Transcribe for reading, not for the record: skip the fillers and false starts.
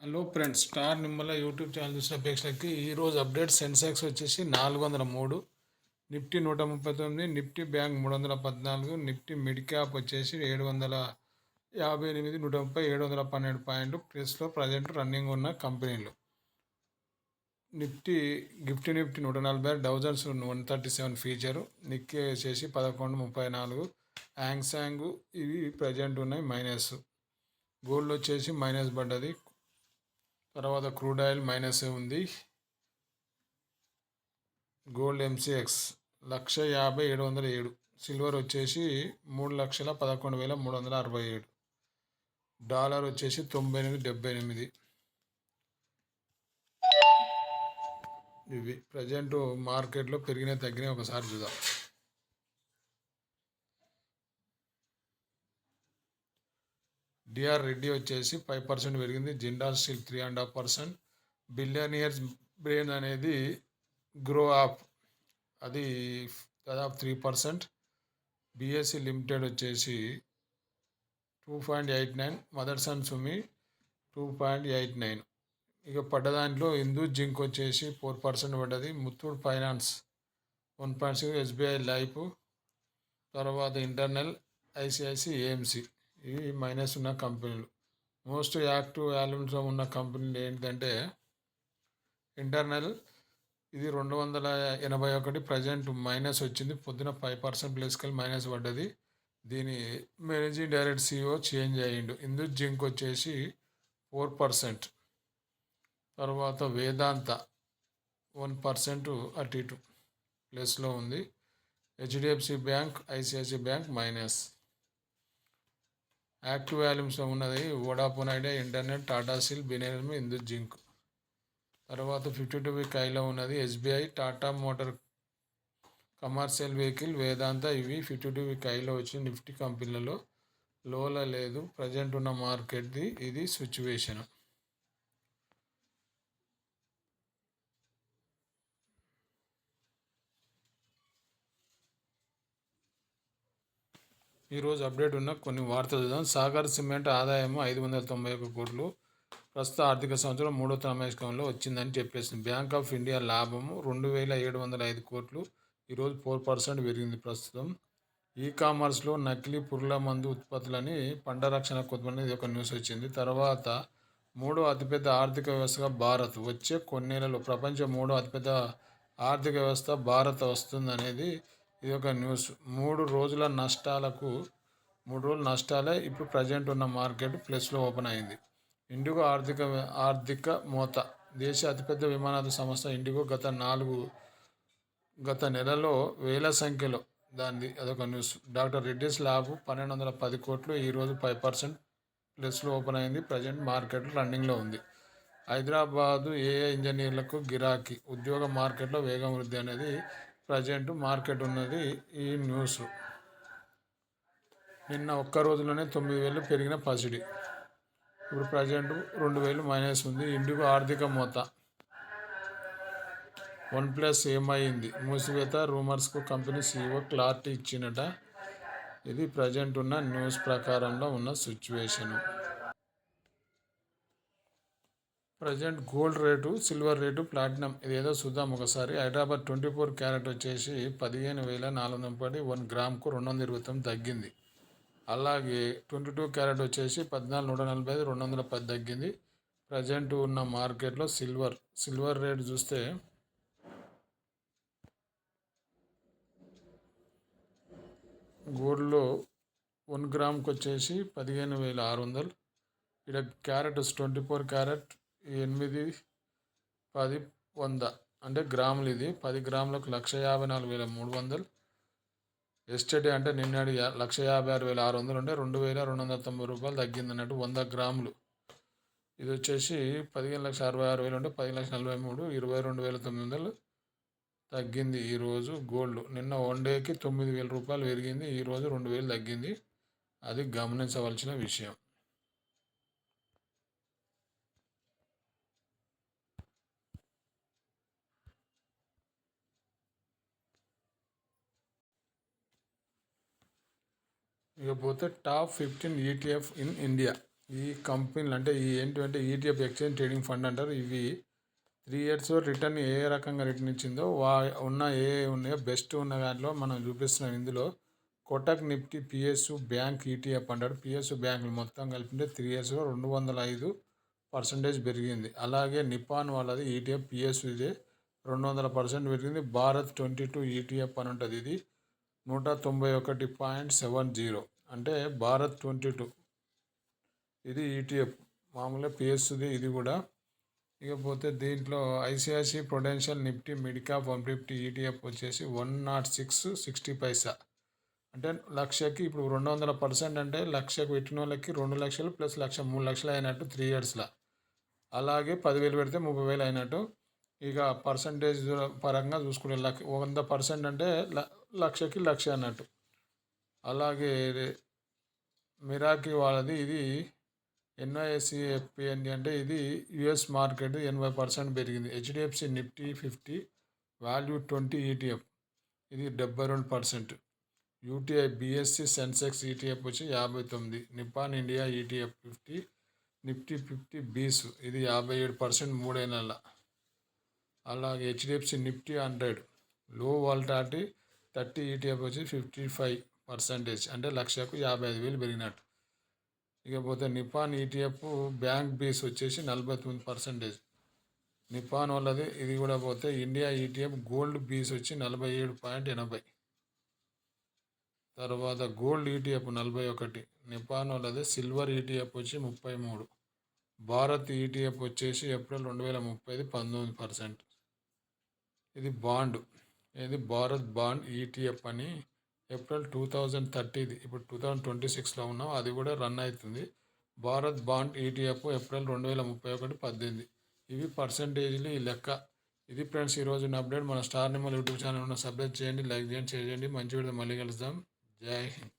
Hello friends, star Nimmala YouTube channel చూసిన ప్రేక్షకులకి ఈరోజు అప్డేట్. సెన్సెక్స్ వచ్చేసి 403, Nifty 139, Nifty bank 314, Nifty mid cap వచ్చేసి 758, 130, 712 పాయింట్లు ప్లస్లో ప్రజెంట్ రన్నింగ్ ఉన్న కంపెనీలు. నిఫ్టీ నిఫ్టీ 140, డౌజన్స్ 137 ఫీచరు, నిక్కీ వచ్చేసి 1134, యాంగ్సాంగ్ ఇవి ప్రజెంట్ ఉన్నాయి మైనస్. గోల్డ్ వచ్చేసి మైనస్ పడ్డది. తర్వాత క్రూడ్ ఆయిల్ మైనస్ ఉంది. గోల్డ్ MCX 1,50,707, సిల్వర్ వచ్చేసి 3,11,367, డాలర్ వచ్చేసి 98.78. ఇవి ప్రజెంట్ మార్కెట్లో పెరిగిన తగ్గిన ఒకసారి చూద్దాం. డిఆర్ రెడ్డి వచ్చేసి 5% పెరిగింది. జిండాల్ స్టీల్ 3.5%. బిలియనియర్స్ బ్రెయిన్ అనేది గ్రో అప్ అది దాదాపు 3%. బిఎస్సి లిమిటెడ్ వచ్చేసి 2.89, మదర్సన్ సుమి 2.89. ఇక పడ్డ దాంట్లో హిందూ జింక్ వచ్చేసి 4% పడ్డది. ముత్తూట్ ఫైనాన్స్ 1.6, SBI లైఫ్, తర్వాత ఇంటర్నల్, ICICI AMC ఇవి మైనస్ ఉన్న కంపెనీలు. మోస్ట్ యాక్టివ్ వాల్యూమ్స్లో ఉన్న కంపెనీలు ఏంటంటే ఇంటర్నల్ ఇది 281, ప్రజెంట్ మైనస్ వచ్చింది. పొద్దున 5% ప్లస్కి మైనస్ పడ్డది. దీని మేనేజింగ్ డైరెక్టర్ CEO చేంజ్ అయ్యిండు. హిందూ జింక్ వచ్చేసి 4%. తర్వాత వేదాంత 1% అటు ఇటు ప్లస్లో ఉంది. HDFC bank, ICICI bank minus. Active వాల్యూమ్స్లో ఉన్నది Vodafone Idea, internet, Tata steel, బినేరమ్, హిందూ జింక్. తర్వాత 52 వీక్ హైలో ఉన్నది SBI, Tata motor, commercial vehicle, Vedanta ఇవి 52 వీక్ హైలో వచ్చి నిఫ్టీ కంపెనీలలో లోలా లేదు. ప్రజెంట్ ఉన్న మార్కెట్ది ఇది సిచ్యువేషన్. ఈరోజు అప్డేట్ ఉన్న కొన్ని వార్తలు చూద్దాం. సాగర్ సిమెంట్ ఆదాయం 591 కోట్లు ప్రస్తుత ఆర్థిక సంవత్సరం మూడో త్రైమాసికంలో వచ్చిందని చెప్పేసింది. బ్యాంక్ ఆఫ్ ఇండియా లాభము 2,705 కోట్లు, ఈరోజు 4% పెరిగింది. ప్రస్తుతం కామర్స్లో నకిలీ పురుగుల మందు ఉత్పత్తులని పంట రక్షణ కొద్ది ఇది ఒక న్యూస్ వచ్చింది. తర్వాత మూడో అతిపెద్ద ఆర్థిక వ్యవస్థగా భారత్ వచ్చే కొన్నేళ్లలో ప్రపంచ మూడో అతిపెద్ద ఆర్థిక వ్యవస్థ భారత్ వస్తుందనేది ఇది ఒక న్యూస్. 3 రోజుల నష్టాలే ఇప్పుడు ప్రజెంట్ ఉన్న మార్కెట్ ప్లస్లో ఓపెన్ అయింది. ఇండిగో ఆర్థిక మోత. దేశ అతిపెద్ద విమానయాన సంస్థ ఇండిగో గత నెలలో వేల సంఖ్యలో అదొక న్యూస్. డాక్టర్ రెడ్డిస్ ల్యాబ్ 1,210 కోట్లు, ఈరోజు 5% ప్లస్లో ఓపెన్ అయింది. ప్రజెంట్ మార్కెట్ రన్నింగ్లో ఉంది. హైదరాబాదు AI ఇంజనీర్లకు గిరాకీ, ఉద్యోగ మార్కెట్లో వేగం వృద్ధి అనేది ప్రజెంట్ మార్కెట్ ఉన్నది ఈ న్యూస్. నిన్న ఒక్క రోజులోనే 9,000 పెరిగిన పసిడి, ఇప్పుడు ప్రజెంట్ 2,000 మైనస్ ఉంది. ఇండిగో ఆర్థిక మోత. OnePlus ఏమైంది? మూసివేత రూమర్స్కు కంపెనీ CEO క్లారిటీ ఇచ్చినట. ఇది ప్రజెంట్ ఉన్న న్యూస్ ప్రకారంలో ఉన్న situation. Present gold rate, silver rate, platinum ఇదేదో చూద్దాం ఒకసారి. హైదరాబాద్ 24 క్యారెట్ వచ్చేసి 15,410, 1 గ్రామ్కు 229 తగ్గింది. అలాగే 22 క్యారెట్ వచ్చేసి 14,145, 210 తగ్గింది. ప్రజెంట్ ఉన్న మార్కెట్లో సిల్వర్ రేట్ చూస్తే గోల్డ్లో 1 గ్రామ్కి వచ్చేసి 15,600. ఇక్కడ క్యారెట్ 24 క్యారెట్ 8, 10, 100 అంటే గ్రాములు. ఇది 10 గ్రాములకు 1,54,300. ఎస్టర్డే అంటే నిన్నటి 1,56,600 ఉంటే 2,290 రూపాయలు తగ్గింది అన్నట్టు 100 గ్రాములు. ఇది వచ్చేసి 15,66,000 ఉంటే 10,43,000, 22,900 తగ్గింది ఈరోజు గోల్డ్. నిన్న 1 డేకి 9,000 రూపాయలు పెరిగింది, ఈరోజు 2,000 తగ్గింది. అది గమనించవలసిన విషయం. ఇకపోతే టాప్ 15 ETF ఇన్ ఇండియా. ఈ కంపెనీలు అంటే ఈ ఏంటంటే ఈటీఎఫ్ ఎక్స్చేంజ్ ట్రేడింగ్ ఫండ్ అంటారు. ఇవి 3 ఇయర్స్ రిటర్న్ ఏ రకంగా రిటర్న్ ఇచ్చిందో ఉన్న ఉన్నాయో బెస్ట్ ఉన్న దాంట్లో మనం చూపిస్తున్నాం. ఇందులో Kotak Nifty PSU bank ETF అంటారు. పిఎస్యు బ్యాంకులు మొత్తం కలిపితే 3 ఇయర్స్లో 205% పెరిగింది. అలాగే నిపాన్ వాళ్ళది ఈటీఎఫ్ పిఎస్యు ఇదే 200% పెరిగింది. భారత్ 22 ఈటీఎఫ్ అని ఉంటుంది. ఇది 191.70 అంటే భారత్ 22 ఇది ఈటీఎఫ్ మామూలుగా పిఎస్యుది ఇది కూడా. ఇకపోతే దీంట్లో ICICI Prudential Nifty midcap 150 ETF వచ్చేసి 106.60 అంటే లక్షకి ఇప్పుడు 200% అంటే లక్షకు పెట్టిన వాళ్ళకి 2 లక్షలు ప్లస్ లక్ష 3 లక్షలు అయినట్టు 3 ఇయర్స్లో. అలాగే 10,000 పెడితే 30,000 అయినట్టు. ఇక పర్సంటేజ్ పరంగా చూసుకుంటే 100% అంటే లక్షకి లక్ష అన్నట్టు. అలాగే మిరాకి వాళ్ళది ఇది NYSE అంటే ఇది యుఎస్ మార్కెట్ 80% పెరిగింది. హెచ్డిఎఫ్సి నిఫ్టీ 50 వాల్యూ 20 ఈటీఎఫ్ ఇది 72%. యూటీఐ బిఎస్సి సెన్సెక్స్ ఈటీఎఫ్ వచ్చి 59. నిపాన్ ఇండియా ఈటీఎఫ్ 50 నిఫ్టీ 50 బీస్ ఇది 57% 3 నెలల. అలాగే హెచ్డిఎఫ్సి నిఫ్టీ 100 లో వాలటాలిటీ 30 ఈటీఎఫ్ వచ్చి 55% అంటే లక్షకు 55,000 పెరిగినట్టు. ఇకపోతే నిపాన్ ఈటీఎఫ్ బ్యాంక్ బీస్ వచ్చేసి 49%. నిపాన్ వాళ్ళది ఇది కూడా పోతే ఇండియా ఈటీఎఫ్ గోల్డ్ బీస్ వచ్చి 47.80. తర్వాత గోల్డ్ ఈటీఎఫ్ 41. నిపాన్ వాళ్ళది సిల్వర్ ఈటీఎఫ్ వచ్చి 33. భారత్ ఈటీఎఫ్ వచ్చేసి ఏప్రిల్ 2030 19%. ఇది బాండ్ ఇది భారత్ బాండ్ ఈటీఎఫ్ అని ఏప్రిల్ 2030 ఇప్పుడు 2026లో ఉన్నాం. అది కూడా రన్ అవుతుంది. Bharat bond ETF April 2031 18. ఇవి పర్సంటేజ్లు ఈ లెక్క. ఇది ఫ్రెండ్స్ ఈరోజు అప్డేట్. మన స్టార్ నిమ్మల్ యూట్యూబ్ ఛానల్ ఉన్న సబ్స్క్రైబ్ చేయండి, లైక్ చేయండి, షేర్ చేయండి. మంచి వీడియో మళ్ళీ కలుద్దాం. జై హింద్.